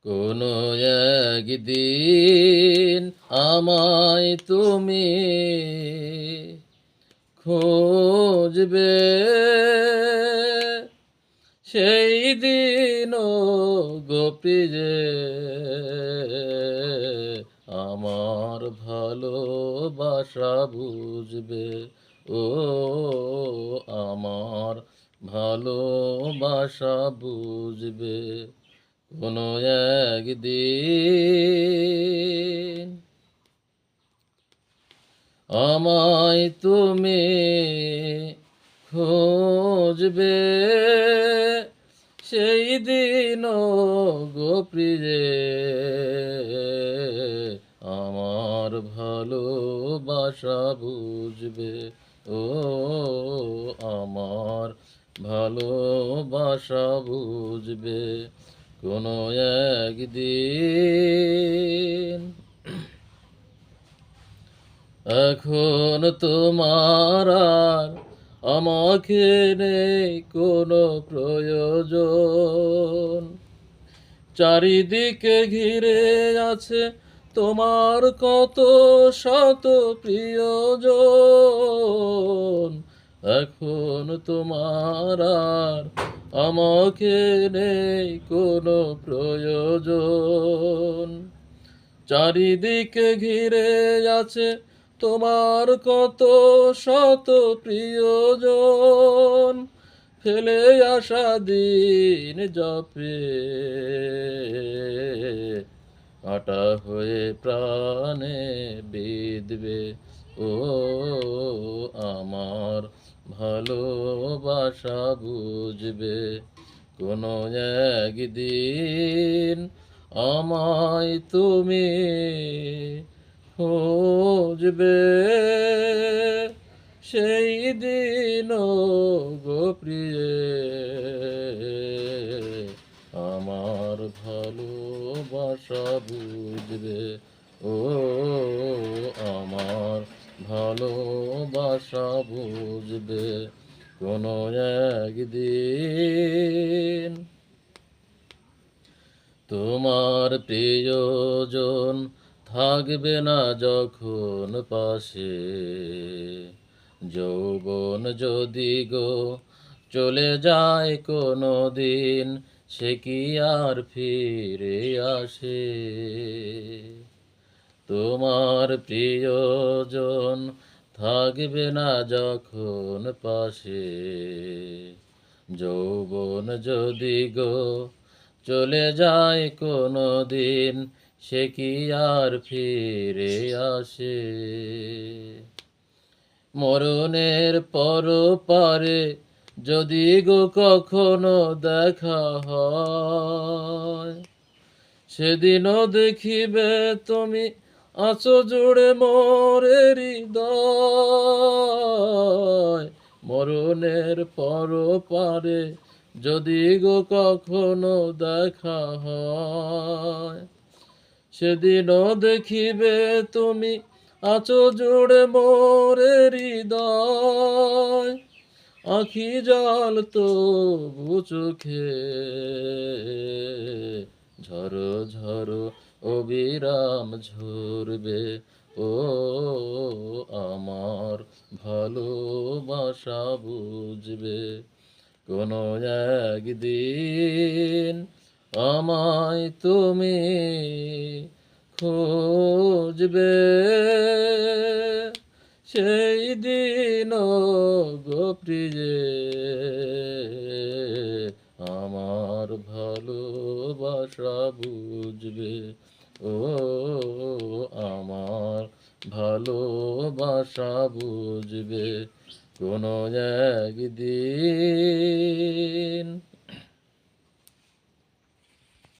কোনো একদিন আমায় তুমি খুঁজবে, সেই দিনও গো প্রিয়ে আমার ভালোবাসা বুঝবে। ও আমার ভালোবাসা বুঝবে কোনো একদিন। আমায় তুমি খুঁজবে, সেই দিনও গো প্রিয়ে আমার ভালোবাসা বুঝবে। ও আমার ভালোবাসা বুঝবে কোনো একদিন। এখন তোমার আর আমাকে নেই কোনো প্রয়োজন, চারিদিকে ঘিরে আছে তোমার কত শত প্রিয়জন। এখন তোমার আর আমাকে নেই কোনো প্রয়োজন, চারিদিকে ঘিরে আছে তোমার কত শত প্রিয়জন। ফেলে আসা দিন জপে কাঁটা হয়ে প্রাণে বিঁধবে। ও আমার ভালোবাসা বুঝবে কোনো একদিন। আমায় তুমি খুঁজবে, সেই দিনও গো প্রিয়ে আমার ভালোবাসা বুঝবে। ও আমার ভালোবাসা বুঝবে কোনো একদিন। তোমার প্রিয়জন থাকবে না যখন পাশে, যৌবন যদি গো চলে যায় কোনো দিন, সে কি আর ফিরে আসে? তোমার প্রিয়জন থাকবে না যখন পাশে, যৌবন যদি গো চলে যায় কোনো দিন, সে কি আর ফিরে আসে? মরণের পর পারে যদি গো কখনো দেখা হয়, সেদিনও দেখিবে তুমি আঁচো জুড়ে মোরে হৃদয়। মরণের পর পারে যদি গো কখনো দেখা হয়, সেদিনও দেখিবে তুমি আঁচো জুড়ে মোরে হৃদয়। আখি জল তবু চোখে ঝরো ঝরো অবিরাম ঝরবে। ও আমার ভালোবাসা বুঝবে কোনো একদিন। আমায় তুমি খুঁজবে, সেই দিনও গো প্রিয়ে আমার ভালোবাসা বুঝবে। ও আমার ভালোবাসা বুঝবে কোনো একদিন।